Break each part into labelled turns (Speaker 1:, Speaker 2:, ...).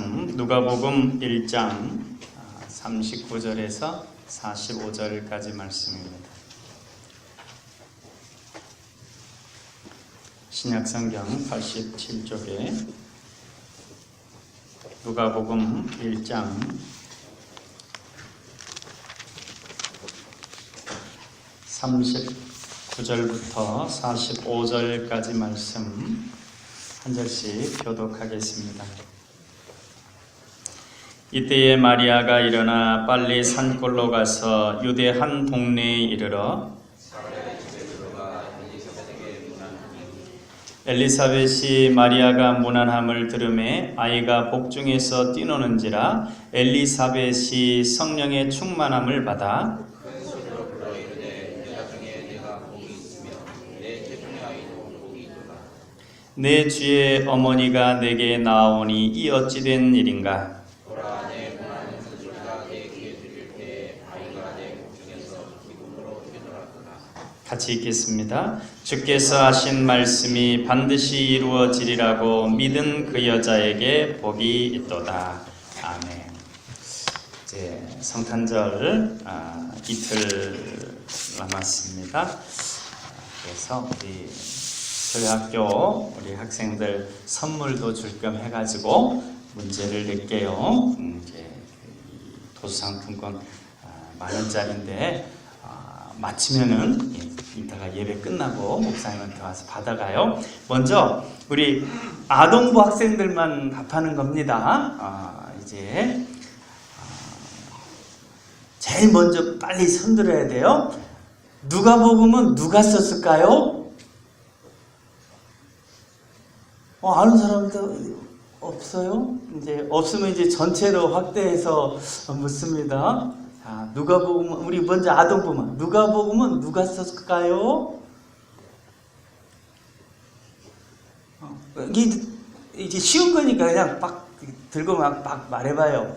Speaker 1: 말씀 누가복음 1장 39절에서 45절까지 말씀입니다. 신약성경 87쪽에 누가복음 1장 39절부터 45절까지 말씀 한 절씩 교독하겠습니다. 이때에 마리아가 일어나 빨리 산골로 가서 유대 한 동네에 이르러 엘리사벳이 마리아가 문안함을 들으매 아이가 복중에서 뛰노는지라 엘리사벳이 성령의 충만함을 받아 내 주의 어머니가 내게 나오니 이 어찌 된 일인가? 같이 읽겠습니다. 주께서 하신 말씀이 반드시 이루어지리라고 믿은 그 여자에게 복이 있도다. 아멘. 이제 성탄절 이틀 남았습니다. 그래서 우리 저희 학교 우리 학생들 선물도 줄 겸 해가지고 문제를 낼게요. 이제 도서상품권 10,000원짜리인데 마치면은 이따가 예배 끝나고 목사님한테 와서 받아가요. 먼저 우리 아동부 학생들만 답하는 겁니다. 이제 제일 먼저 빨리 손들어야 돼요. 누가복음은 누가 썼을까요? 아는 사람도 없어요? 이제 없으면 이제 전체로 확대해서 묻습니다. 자, 누가복음 우리 먼저 아동부만 누가복음은 누가 썼을까요? 이게 쉬운 거니까 그냥 막 들고 막 말해봐요.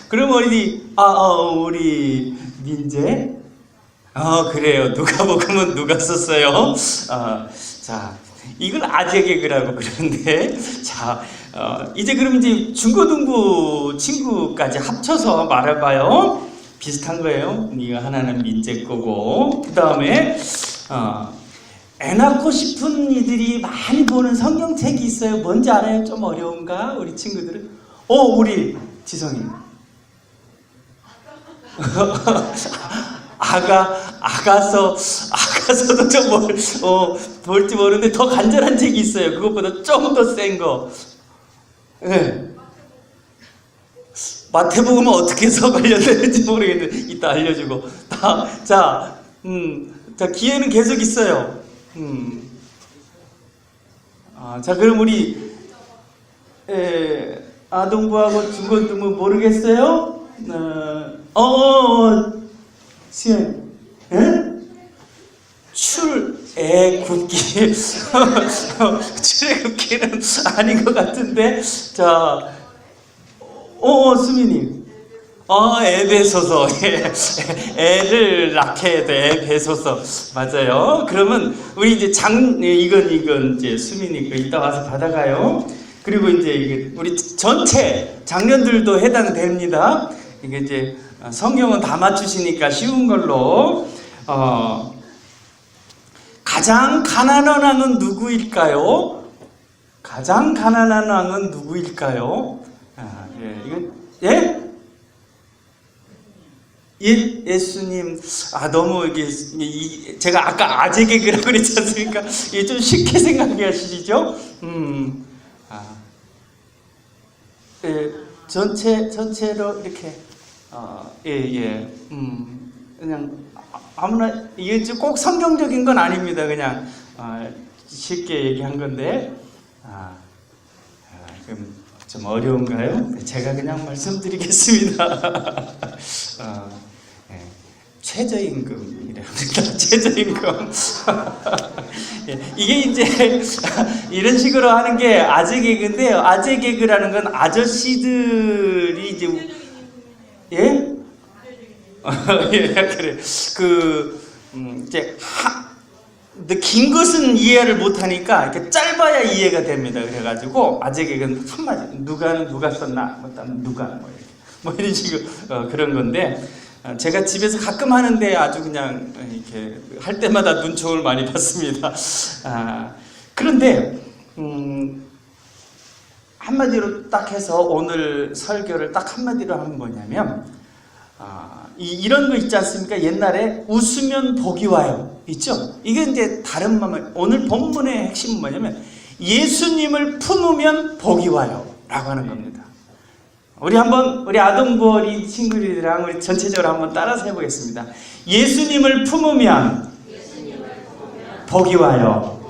Speaker 1: 그럼 우리 민재? 그래요. 누가복음은 누가 썼어요? 자, 이걸 아재 개그라고 그러는데, 자, 이제 그럼 이제 중고등부 친구까지 합쳐서 말해봐요. 비슷한 거예요. 이거 하나는 민재 거고, 그 다음에 애 낳고 싶은 이들이 많이 보는 성경책이 있어요. 뭔지 알아요? 좀 어려운가? 우리 친구들은? 우리 지성이. 아가서도 좀 볼지 모르는데 더 간절한 책이 있어요. 그것보다 좀 더 센 거. 네. 마태복음은 어떻게 해서 관련되는지 모르겠는데 이따 알려주고. 자, 기회는 계속 있어요. 자, 그럼 우리 아동부하고 중고등부 모르겠어요? 수현, 출애굽기. 출애굽기는 아닌 것 같은데. 자, 수민님. 에베소서. 애를 낳게 해야 돼. 에베소서. 맞아요. 그러면 우리 이제 이건 이제 수민이 거 이따 와서 받아가요. 그리고 이제 우리 전체 장년들도 해당됩니다. 이게 이제 성경은 다 맞추시니까 쉬운 걸로. 가장 가난한 왕은 누구일까요? 가장 가난한 왕은 누구일까요? 예수님. 너무 이게 제가 아까 아재 개그라고 그랬지 않습니까? 이게 좀 쉽게 생각하시죠? 전체로 이렇게. 그냥 아무나 이게 꼭 성경적인 건 아닙니다. 그냥 쉽게 얘기한 건데. 그럼 좀 어려운가요? 제가 그냥 말씀드리겠습니다. 최저임금이랍니다. 최저임금. 이게 이제 이런 식으로 하는 게 아재 개그인데요. 아재 개그라는 건 아저씨들이 이제 예, 그래. 이제 긴 것은 이해를 못하니까 이렇게 짧아야 이해가 됩니다. 그래가지고 아직 이건 한마디 누가 썼나 누가 뭐 이런 식으로 그런 건데 제가 집에서 가끔 하는데 아주 그냥 이렇게 할 때마다 눈총을 많이 받습니다. 그런데 한마디로 딱 해서 오늘 설교를 딱 한마디로 하면 뭐냐면 이런 거 있지 않습니까? 옛날에 웃으면 복이 와요. 있죠? 이게 이제 다른 말, 오늘 본문의 핵심은 뭐냐면 예수님을 품으면 복이 와요 라고 하는 겁니다. 우리 아동부 어린 친구들이랑 우리 전체적으로 한번 따라서 해보겠습니다. 예수님을 품으면 복이 와요.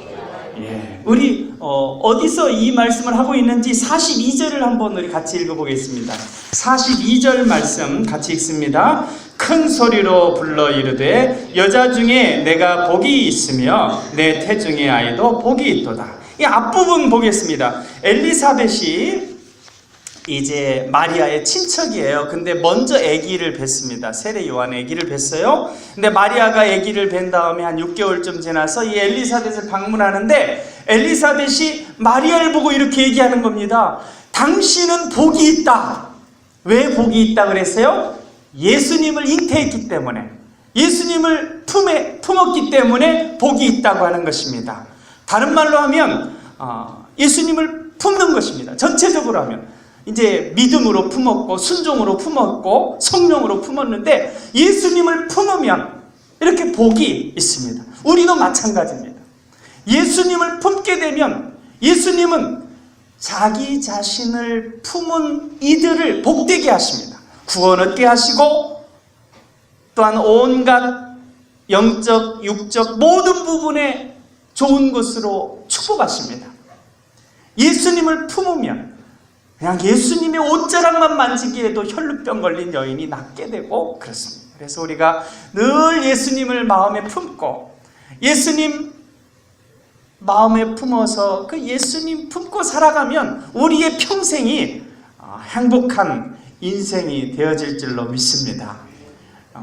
Speaker 1: 예. 우리 어디서 이 말씀을 하고 있는지 42절을 한번 우리 같이 읽어보겠습니다. 42절 말씀 같이 읽습니다. 큰 소리로 불러 이르되 여자 중에 내가 복이 있으며 내 태중의 아이도 복이 있도다. 이 앞부분 보겠습니다. 엘리사벳이 이제 마리아의 친척이에요. 근데 먼저 아기를 뱄습니다. 세례 요한 아기를 뱄어요. 근데 마리아가 아기를 뵌 다음에 한 6개월쯤 지나서 이 엘리사벳을 방문하는데 엘리사벳이 마리아를 보고 이렇게 얘기하는 겁니다. 당신은 복이 있다. 왜 복이 있다 그랬어요? 예수님을 잉태했기 때문에, 예수님을 품었기 때문에 복이 있다고 하는 것입니다. 다른 말로 하면 예수님을 품는 것입니다. 전체적으로 하면 이제 믿음으로 품었고 순종으로 품었고 성령으로 품었는데 예수님을 품으면 이렇게 복이 있습니다. 우리도 마찬가지입니다. 예수님을 품게 되면 예수님은 자기 자신을 품은 이들을 복되게 하십니다. 구원 얻게 하시고 또한 온갖 영적, 육적 모든 부분에 좋은 것으로 축복하십니다. 예수님을 품으면 그냥 예수님의 옷자락만 만지기에도 혈루병 걸린 여인이 낫게 되고 그렇습니다. 그래서 우리가 늘 예수님을 마음에 품고 예수님 마음에 품어서 그 예수님 품고 살아가면 우리의 평생이 행복한 인생이 되어질 줄로 믿습니다.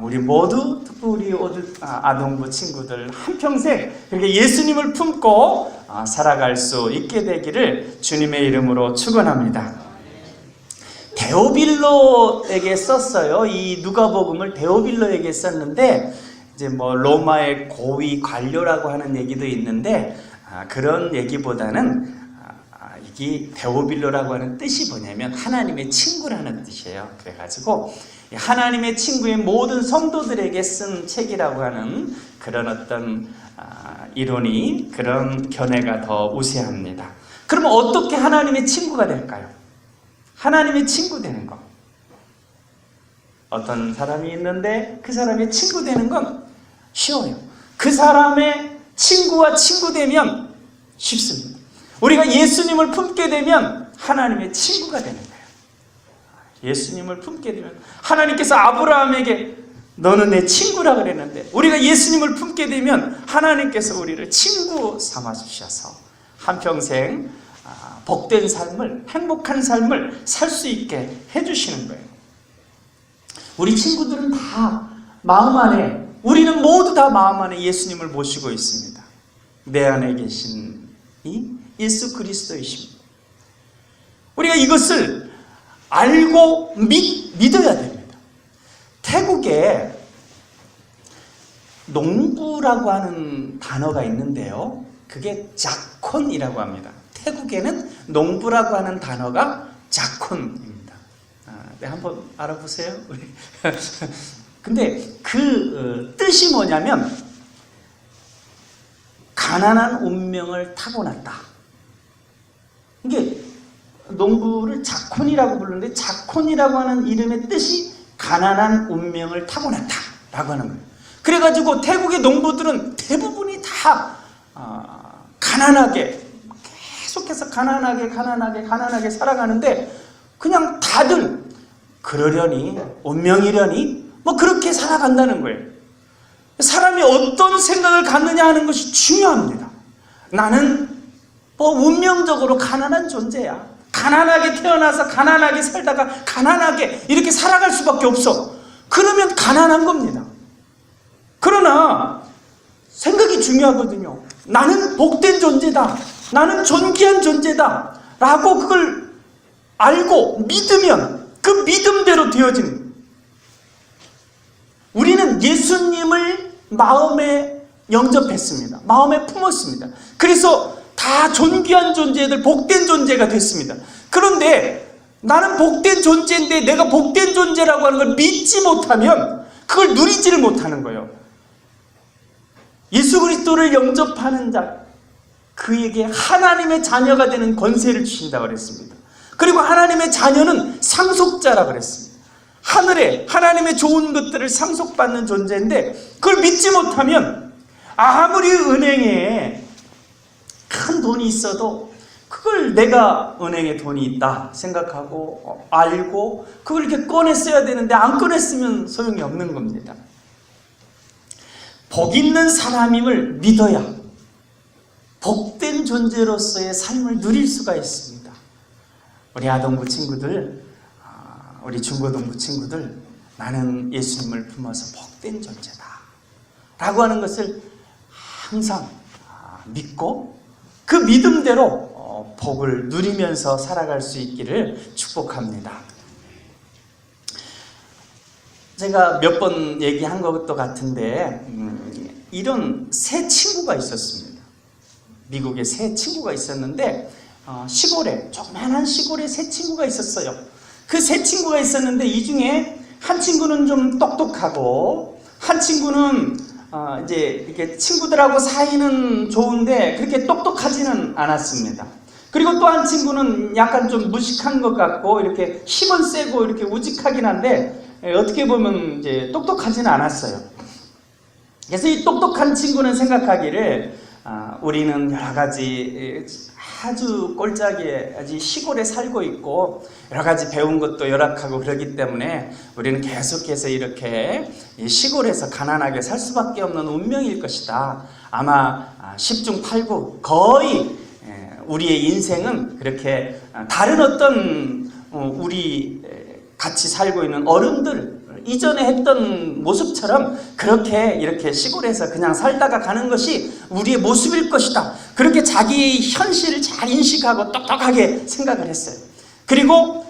Speaker 1: 우리 모두 특히 우리 아동부 친구들 한평생 그렇게 예수님을 품고 살아갈 수 있게 되기를 주님의 이름으로 축원합니다. 데오빌로에게 썼어요. 이 누가복음을 데오빌로에게 썼는데 이제 뭐 로마의 고위 관료라고 하는 얘기도 있는데 그런 얘기보다는 이게 데오빌로라고 하는 뜻이 뭐냐면 하나님의 친구라는 뜻이에요. 그래가지고 하나님의 친구의 모든 성도들에게 쓴 책이라고 하는 그런 어떤 이론이, 그런 견해가 더 우세합니다. 그러면 어떻게 하나님의 친구가 될까요? 하나님의 친구 되는 것. 어떤 사람이 있는데 그 사람의 친구 되는 건 쉬워요. 그 사람의 친구와 친구 되면 쉽습니다. 우리가 예수님을 품게 되면 하나님의 친구가 되는 거예요. 예수님을 품게 되면 하나님께서 아브라함에게 너는 내 친구라 그랬는데 우리가 예수님을 품게 되면 하나님께서 우리를 친구 삼아 주셔서 한평생 복된 삶을, 행복한 삶을 살 수 있게 해주시는 거예요. 우리 친구들은 다 마음 안에, 우리는 모두 다 마음 안에 예수님을 모시고 있습니다. 내 안에 계신 이 예수 그리스도이십니다. 우리가 이것을 알고 믿어야 됩니다. 태국에 농부라고 하는 단어가 있는데요. 그게 자콘이라고 합니다. 태국에는 농부라고 하는 단어가 자콘입니다. 네, 한번 알아보세요. 근데 그 뜻이 뭐냐면 가난한 운명을 타고났다. 이게 농부를 자콘이라고 부르는데 자콘이라고 하는 이름의 뜻이 가난한 운명을 타고났다라고 하는 거예요. 그래가지고 태국의 농부들은 대부분이 다 가난하게 계속해서 가난하게 살아가는데 그냥 다들 그러려니 운명이려니 뭐 그렇게 살아간다는 거예요. 사람이 어떤 생각을 갖느냐 하는 것이 중요합니다. 나는 뭐 운명적으로 가난한 존재야. 가난하게 태어나서 가난하게 살다가 가난하게 이렇게 살아갈 수밖에 없어. 그러면 가난한 겁니다. 그러나
Speaker 2: 생각이 중요하거든요. 나는 복된 존재다. 나는 존귀한 존재다. 라고 그걸 알고 믿으면 그 믿음대로 되어지는. 우리는 예수님을 마음에 영접했습니다. 마음에 품었습니다. 그래서 다 존귀한 존재들, 복된 존재가 됐습니다. 그런데 나는 복된 존재인데 내가 복된 존재라고 하는 걸 믿지 못하면 그걸 누리지를 못하는 거예요. 예수 그리스도를 영접하는 자, 그에게 하나님의 자녀가 되는 권세를 주신다고 그랬습니다. 그리고 하나님의 자녀는 상속자라고 그랬습니다. 하늘에 하나님의 좋은 것들을 상속받는 존재인데 그걸 믿지 못하면 아무리 은행에 큰 돈이 있어도 그걸 내가 은행에 돈이 있다 생각하고 알고 그걸 이렇게 꺼냈어야 되는데 안 꺼냈으면 소용이 없는 겁니다. 복 있는 사람임을 믿어야 복된 존재로서의 삶을 누릴 수가 있습니다. 우리 아동부 친구들, 우리 중고등부 친구들, 나는 예수님을 품어서 복된 존재다 라고 하는 것을 항상 믿고 그 믿음대로 복을 누리면서 살아갈 수 있기를 축복합니다. 제가 몇 번 얘기한 것도 같은데 이런 세 친구가 있었습니다. 미국에 세 친구가 있었는데 시골에, 조그만한 시골에 세 친구가 있었어요. 그 세 친구가 있었는데 이 중에 한 친구는 좀 똑똑하고 한 친구는 이제 이렇게 친구들하고 사이는 좋은데 그렇게 똑똑하지는 않았습니다. 그리고 또 한 친구는 약간 좀 무식한 것 같고 이렇게 힘은 세고 이렇게 우직하긴 한데 어떻게 보면 이제 똑똑하지는 않았어요. 그래서 이 똑똑한 친구는 생각하기를 우리는 여러 가지 아주 꼴짝이에 아주 시골에 살고 있고 여러 가지 배운 것도 열악하고 그러기 때문에 우리는 계속해서 이렇게 시골에서 가난하게 살 수밖에 없는 운명일 것이다. 아마 10중 8구 거의 우리의 인생은 그렇게 다른 어떤 우리 같이 살고 있는 어른들 이전에 했던 모습처럼 그렇게 이렇게 시골에서 그냥 살다가 가는 것이 우리의 모습일 것이다. 그렇게 자기 현실을 잘 인식하고 똑똑하게 생각을 했어요. 그리고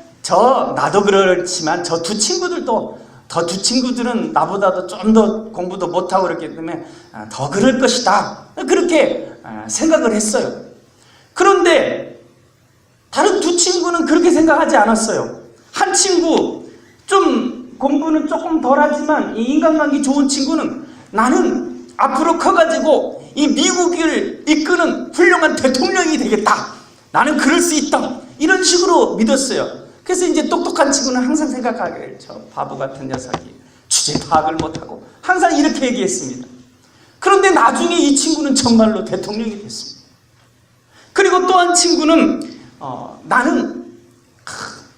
Speaker 2: 나도 그렇지만 저 두 친구들도 더 두 친구들은 나보다도 좀 더 공부도 못하고 그렇기 때문에 더 그럴 것이다. 그렇게 생각을 했어요. 그런데 다른 두 친구는 그렇게 생각하지 않았어요. 한 친구 좀 공부는 조금 덜하지만 이 인간관계 좋은 친구는 나는 앞으로 커가지고 이 미국을 이끄는 훌륭한 대통령이 되겠다. 나는 그럴 수 있다. 이런 식으로 믿었어요. 그래서 이제 똑똑한 친구는 항상 생각하기를 저 바보 같은 녀석이 주제 파악을 못하고 항상 이렇게 얘기했습니다. 그런데 나중에 이 친구는 정말로 대통령이 됐습니다. 그리고 또 한 친구는 나는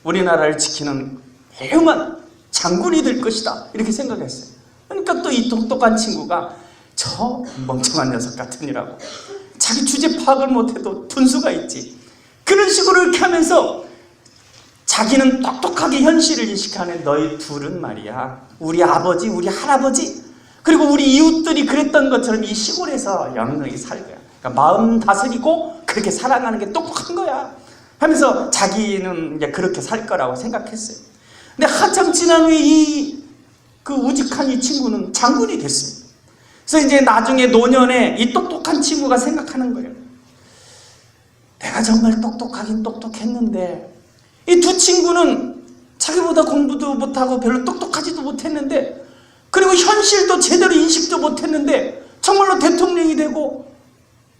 Speaker 2: 우리나라를 지키는 훌륭한 장군이 될 것이다 이렇게 생각했어요. 그러니까 또 이 똑똑한 친구가 저 멍청한 녀석 같으니라고 자기 주제 파악을 못해도 분수가 있지 그런 식으로 이렇게 하면서 자기는 똑똑하게 현실을 인식하는 너희 둘은 말이야 우리 아버지 우리 할아버지 그리고 우리 이웃들이 그랬던 것처럼 이 시골에서 영영히 살 거야. 그러니까 마음 다스리고 그렇게 살아가는 게 똑똑한 거야 하면서 자기는 이제 그렇게 살 거라고 생각했어요. 근데 한참 지난 후에 그 우직한 이 친구는 장군이 됐습니다. 그래서 이제 나중에 노년에 이 똑똑한 친구가 생각하는 거예요. 내가 정말 똑똑하긴 똑똑했는데 이 두 친구는 자기보다 공부도 못하고 별로 똑똑하지도 못했는데 그리고 현실도 제대로 인식도 못했는데 정말로 대통령이 되고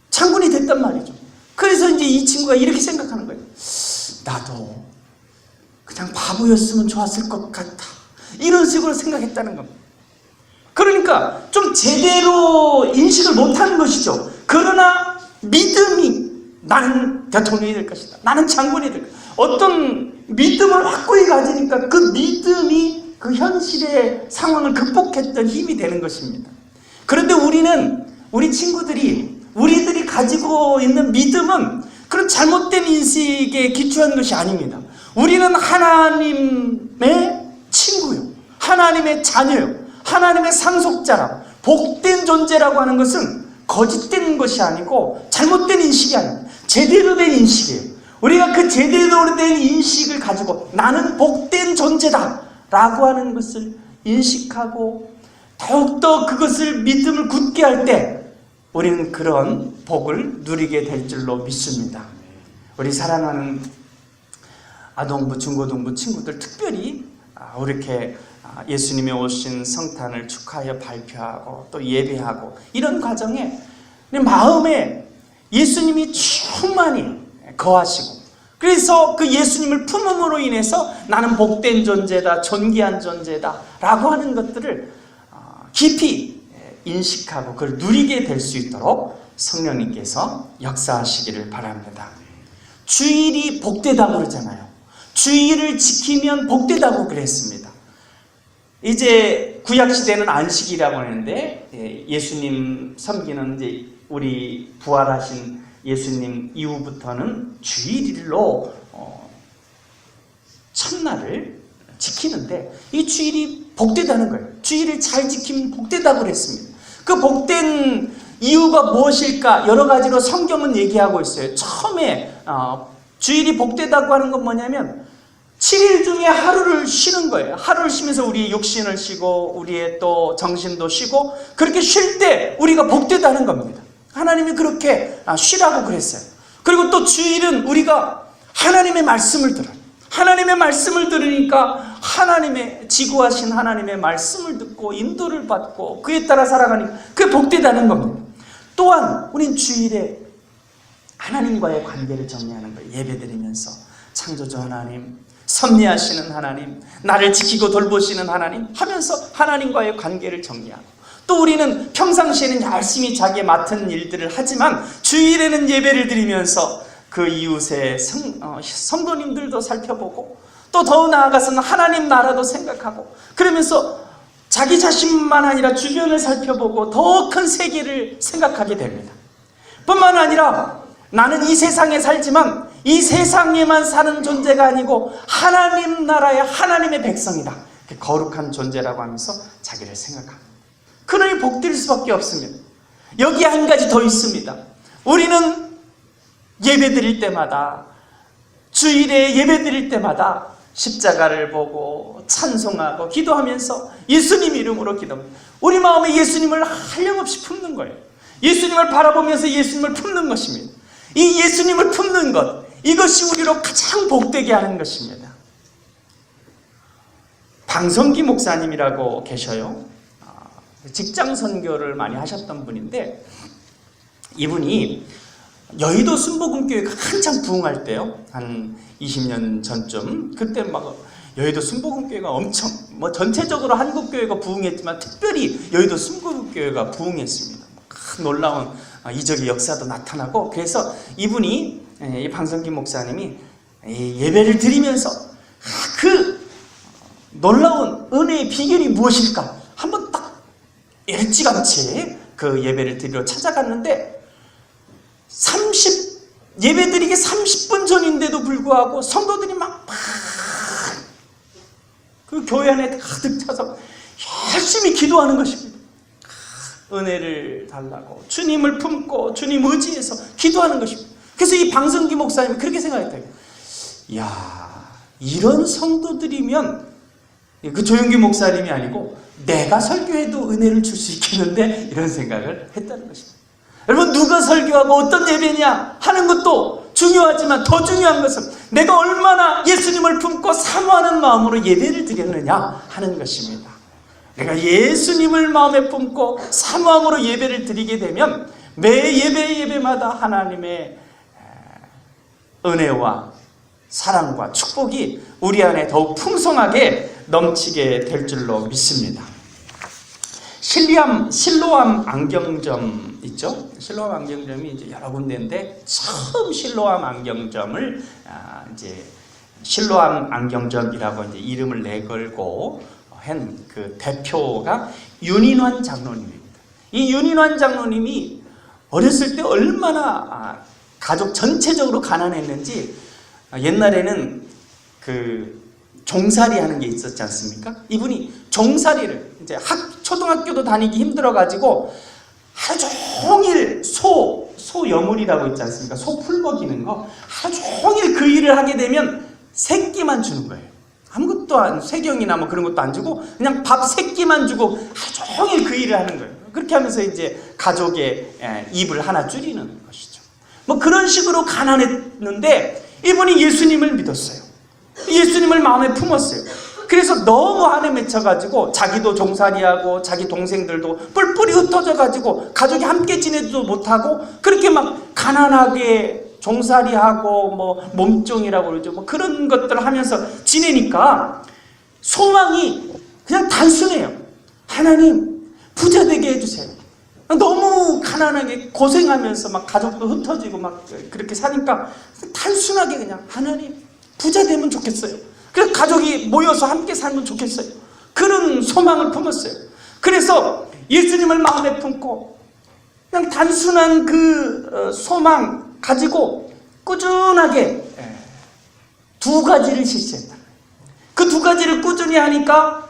Speaker 2: 장군이 됐단 말이죠. 그래서 이제 이 친구가 이렇게 생각하는 거예요. 나도 그냥 바보였으면 좋았을 것 같아. 이런 식으로 생각했다는 겁니다. 그러니까 좀 제대로 인식을 못하는 것이죠. 그러나 믿음이 나는 대통령이 될 것이다. 나는 장군이 될 것이다. 어떤 믿음을 확고히 가지니까 그 믿음이 그 현실의 상황을 극복했던 힘이 되는 것입니다. 그런데 우리 친구들이 우리들이 가지고 있는 믿음은 그런 잘못된 인식에 기초한 것이 아닙니다. 우리는 하나님의 친구요, 하나님의 자녀요, 하나님의 상속자라 복된 존재라고 하는 것은 거짓된 것이 아니고 잘못된 인식이 아니에요. 제대로 된 인식이에요. 우리가 그 제대로 된 인식을 가지고 나는 복된 존재다 라고 하는 것을 인식하고 더욱더 그것을 믿음을 굳게 할 때 우리는 그런 복을 누리게 될 줄로 믿습니다. 우리 사랑하는 아동부, 중고등부 친구들 특별히 이렇게 예수님이 오신 성탄을 축하하여 발표하고 또 예배하고 이런 과정에 마음에 예수님이 충만히 거하시고 그래서 그 예수님을 품음으로 인해서 나는 복된 존재다, 존귀한 존재다 라고 하는 것들을 깊이 인식하고 그걸 누리게 될 수 있도록 성령님께서 역사하시기를 바랍니다. 주일이 복되다고 그러잖아요. 주일을 지키면 복되다고 그랬습니다. 이제 구약시대는 안식이라고 하는데 예수님 섬기는 이제 우리 부활하신 예수님 이후부터는 주일로 첫날을 지키는데 이 주일이 복되다는 거예요. 주일을 잘 지키면 복되다고 그랬습니다. 그 복된 이유가 무엇일까? 여러 가지로 성경은 얘기하고 있어요. 처음에 주일이 복되다고 하는 건 뭐냐면 7일 중에 하루를 쉬는 거예요. 하루를 쉬면서 우리의 육신을 쉬고 우리의 또 정신도 쉬고 그렇게 쉴 때 우리가 복되다는 겁니다. 하나님이 그렇게 쉬라고 그랬어요. 그리고 또 주일은 우리가 하나님의 말씀을 들어요. 하나님의 말씀을 들으니까 하나님의 지구하신 하나님의 말씀을 듣고 인도를 받고 그에 따라 살아가니까 그게 복되다는 겁니다. 또한 우린 주일에 하나님과의 관계를 정리하는 거예요. 예배드리면서 창조주 하나님, 섭리하시는 하나님, 나를 지키고 돌보시는 하나님 하면서 하나님과의 관계를 정리하고 또 우리는 평상시에는 열심히 자기의 맡은 일들을 하지만 주일에는 예배를 드리면서 그 이웃의 성도님들도 살펴보고 또 더 나아가서는 하나님 나라도 생각하고 그러면서 자기 자신만 아니라 주변을 살펴보고 더 큰 세계를 생각하게 됩니다. 뿐만 아니라 나는 이 세상에 살지만 이 세상에만 사는 존재가 아니고 하나님 나라의 하나님의 백성이다. 거룩한 존재라고 하면서 자기를 생각합니다. 그러니 복될 수밖에 없습니다. 여기에 한 가지 더 있습니다. 우리는 예배 드릴 때마다 주일에 예배 드릴 때마다 십자가를 보고 찬송하고 기도하면서 예수님 이름으로 기도합니다. 우리 마음에 예수님을 한량없이 품는 거예요. 예수님을 바라보면서 예수님을 품는 것입니다. 이 예수님을 품는 것, 이것이 우리로 가장 복되게 하는 것입니다. 방성기 목사님이라고 계셔요. 직장 선교를 많이 하셨던 분인데 이분이 여의도 순복음교회가 한창 부흥할 때요. 한 20년 전쯤 그때 막 여의도 순복음교회가 엄청 전체적으로 한국교회가 부흥했지만 특별히 여의도 순복음교회가 부흥했습니다. 놀라운 이적의 역사도 나타나고 그래서 이분이 이 방성기 목사님이 예배를 드리면서 그 놀라운 은혜의 비결이 무엇일까 한번 딱 일찌감치 그 예배를 드리러 찾아갔는데 예배드리기 30분 전인데도 불구하고 성도들이 막 그 교회 안에 가득 차서 열심히 기도하는 것입니다. 은혜를 달라고 주님을 품고 주님 의지해서 기도하는 것입니다. 그래서 이 방성기 목사님이 그렇게 생각했대요. 이야, 이런 성도들이면 그 조용기 목사님이 아니고 내가 설교해도 은혜를 줄 수 있겠는데 이런 생각을 했다는 것입니다. 여러분 누가 설교하고 어떤 예배냐 하는 것도 중요하지만 더 중요한 것은 내가 얼마나 예수님을 품고 사모하는 마음으로 예배를 드렸느냐 하는 것입니다. 내가 예수님을 마음에 품고 사모함으로 예배를 드리게 되면 매 예배마다 하나님의 은혜와 사랑과 축복이 우리 안에 더욱 풍성하게 넘치게 될 줄로 믿습니다. 실로암 안경점 있죠? 실로암 안경점이 이제 여러 군데인데 처음 실로암 안경점을 이제 실로암 안경점이라고 이제 이름을 내걸고 한 그 대표가 윤인환 장로님입니다. 이 윤인환 장로님이 어렸을 때 얼마나 가족 전체적으로 가난했는지 옛날에는 그 종살이 하는 게 있었지 않습니까? 이분이 종살이를 이제 초등학교도 다니기 힘들어 가지고 하루 종일 소여물이라고 있지 않습니까? 소 풀 먹이는 거 하루 종일 그 일을 하게 되면 새끼만 주는 거예요. 아무것도 안, 쇠경이나 뭐 그런 것도 안 주고 그냥 밥 새끼만 주고 하루 종일 그 일을 하는 거예요. 그렇게 하면서 이제 가족의 입을 하나 줄이는 것이죠. 뭐 그런 식으로 가난했는데 이분이 예수님을 믿었어요. 예수님을 마음에 품었어요. 그래서 너무 안에 맺혀가지고 자기도 종살이하고 자기 동생들도 뿔뿔이 흩어져가지고 가족이 함께 지내지도 못하고 그렇게 막 가난하게 종살이하고 뭐 몸종이라고 그러죠. 뭐 그런 것들을 하면서 지내니까 소망이 그냥 단순해요. 하나님 부자 되게 해주세요. 너무 가난하게 고생하면서 막 가족도 흩어지고 막 그렇게 사니까 단순하게 그냥 하나님 부자 되면 좋겠어요. 그래서 가족이 모여서 함께 살면 좋겠어요. 그런 소망을 품었어요. 그래서 예수님을 마음에 품고 그냥 단순한 그 소망 가지고 꾸준하게 두 가지를 실시했다. 그 두 가지를 꾸준히 하니까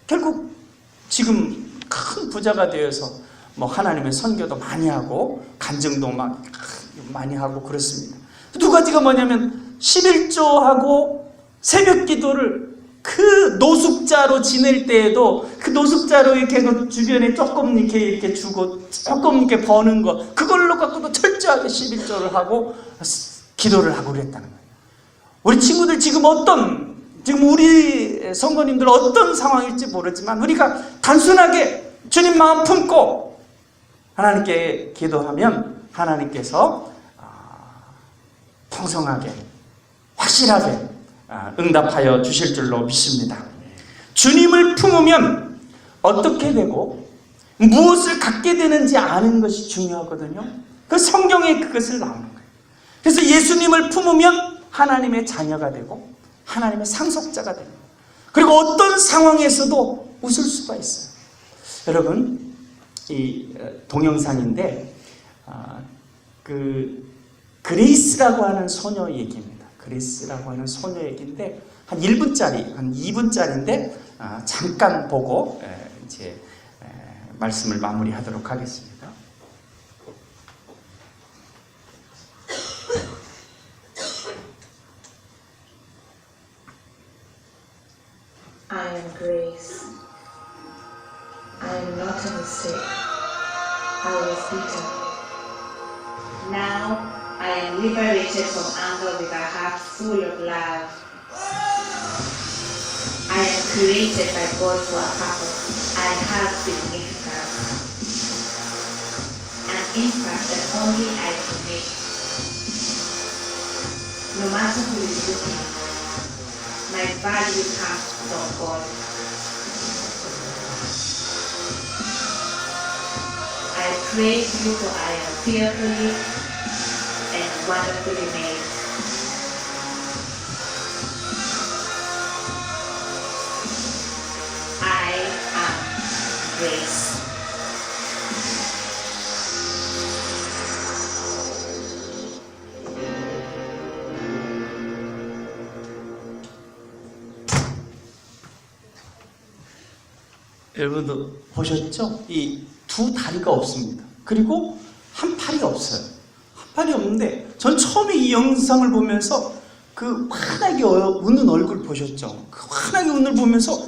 Speaker 2: 결국 지금 큰 부자가 되어서 뭐 하나님의 선교도 많이 하고 간증도 막 많이 하고 그렇습니다. 두 가지가 뭐냐면 11조하고 새벽 기도를 그 노숙자로 지낼 때에도 그 노숙자로 이렇게 주변에 조금 이렇게 주고 조금 이렇게 버는 거 그걸로 갖고도 철저하게 11조를 하고 기도를 하고 그랬다는 거예요. 우리 친구들 지금 우리 성도님들 어떤 상황일지 모르지만 우리가 단순하게 주님 마음 품고 하나님께 기도하면 하나님께서 풍성하게 확실하게 응답하여 주실 줄로 믿습니다. 주님을 품으면 어떻게 되고 무엇을 갖게 되는지 아는 것이 중요하거든요. 그 성경에 그것을 나오는 거예요. 그래서 예수님을 품으면 하나님의 자녀가 되고 하나님의 상속자가 됩니다. 그리고 어떤 상황에서도 웃을 수가 있어요. 여러분 이 동영상인데 그 그레이스라고 하는 소녀 얘기입니다. 그레이스라고 하는 소녀 얘기인데 한 1분짜리, 한 2분짜리인데 잠깐 보고 이제 말씀을 마무리하도록 하겠습니다.
Speaker 3: I am Grace. I am not a mistake. I was beaten. Now I am liberated from anger with a heart full of love. I am created by God for a purpose. I have significance. An impact that only I can make. No matter who is looking, my value comes from God. I praise you for I am fearfully and wonderfully made. I am Grace.
Speaker 2: 여러분도 보셨죠? 이 두 다리가 없습니다. 그리고 한 팔이 없어요. 한 팔이 없는데 전 처음에 이 영상을 보면서 그 환하게 웃는 얼굴 보셨죠? 그 환하게 웃는 얼굴 보면서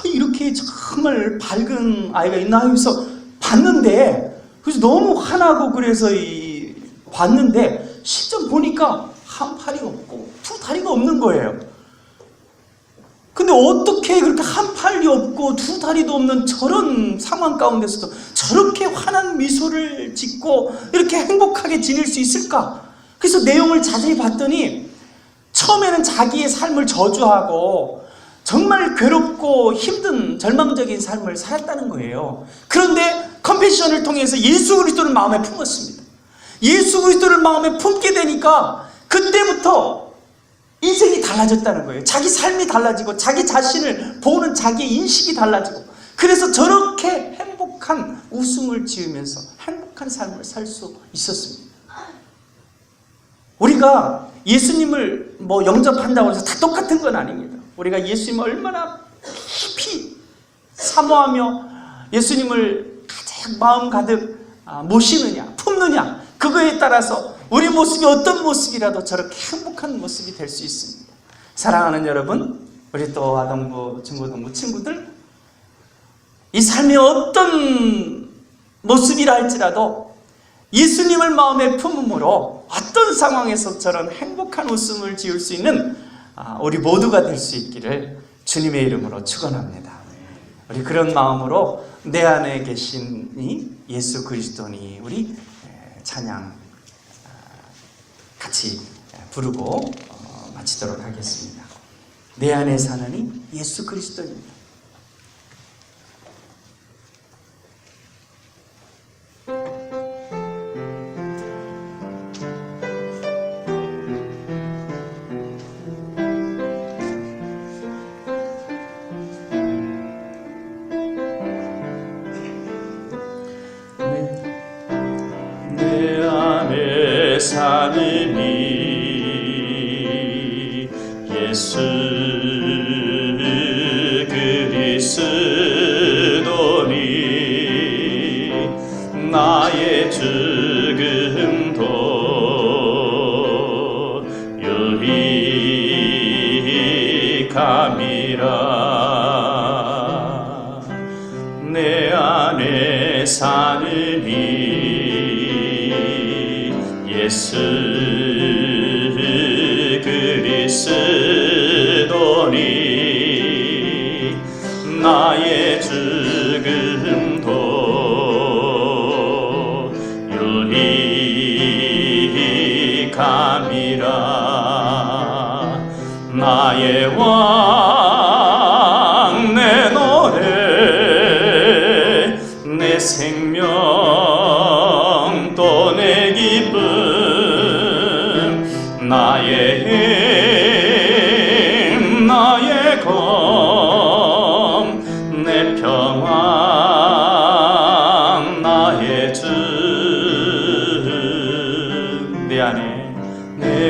Speaker 2: 이렇게 정말 밝은 아이가 있나 하면서 봤는데 그래서 너무 환하고 그래서 봤는데 실제 보니까 한 팔이 없고 두 다리가 없는 거예요. 근데 어떻게 그렇게 한 팔이 없고 두 다리도 없는 저런 상황 가운데서도 저렇게 환한 미소를 짓고 이렇게 행복하게 지낼 수 있을까? 그래서 내용을 자세히 봤더니 처음에는 자기의 삶을 저주하고 정말 괴롭고 힘든 절망적인 삶을 살았다는 거예요. 그런데 컴패션을 통해서 예수 그리스도를 마음에 품었습니다. 예수 그리스도를 마음에 품게 되니까 그때부터 인생이 달라졌다는 거예요. 자기 삶이 달라지고 자기 자신을 보는 자기의 인식이 달라지고 그래서 저렇게 행복한 웃음을 지으면서 행복한 삶을 살 수 있었습니다. 우리가 예수님을 뭐 영접한다고 해서 다 똑같은 건 아닙니다. 우리가 예수님을 얼마나 깊이 사모하며 예수님을 가장 마음 가득 모시느냐, 품느냐, 그거에 따라서 우리 모습이 어떤 모습이라도 저렇게 행복한 모습이 될 수 있습니다. 사랑하는 여러분, 우리 또 아동부, 중고등부 친구들, 이 삶이 어떤 모습이라 할지라도 예수님을 마음에 품음으로 어떤 상황에서 저런 행복한 웃음을 지을 수 있는 우리 모두가 될 수 있기를 주님의 이름으로 축원합니다. 우리 그런 마음으로 내 안에 계신 이 예수 그리스도니 우리 찬양 같이 부르고 마치도록 하겠습니다. 내 안에 사는 이 예수 그리스도입니다.
Speaker 1: 내 안에 사는 이 예수 그리스도니 나의 죽음도 유익함이라. 내 안에 사는 이 예수 그리스도니 나의 죽음도 유익함이라. 나의 왕 내 노래 내 생명 또 내 기쁨 나의 힘 나의 검 내 평안 나의 주 내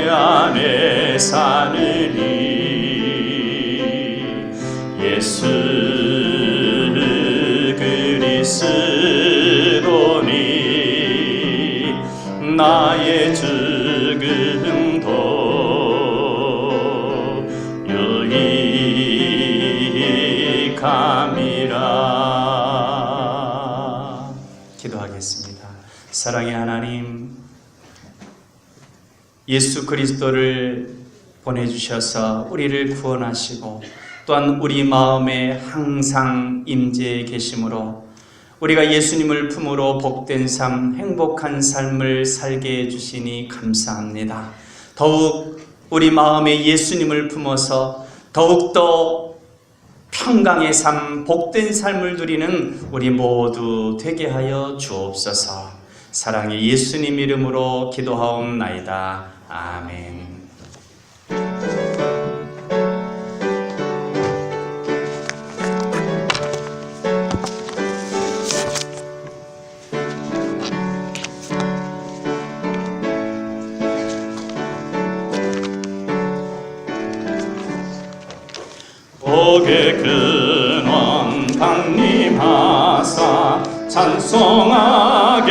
Speaker 1: 안에 사는 이 예수 그리스도니 나의 죽음도 유익함이라.
Speaker 2: 기도하겠습니다. 사랑의 하나님, 예수 그리스도를 보내주셔서 우리를 구원하시고 또한 우리 마음에 항상 임재해 계심으로 우리가 예수님을 품으로 복된 삶, 행복한 삶을 살게 해주시니 감사합니다. 더욱 우리 마음에 예수님을 품어서 더욱더 평강의 삶, 복된 삶을 누리는 우리 모두 되게 하여 주옵소서. 사랑의 예수님 이름으로 기도하옵나이다. 아멘.
Speaker 1: 복의 근원 강림하사 찬송하게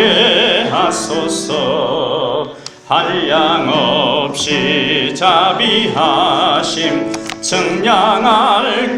Speaker 1: 하소서. 한량없이 자비하심 청량할기로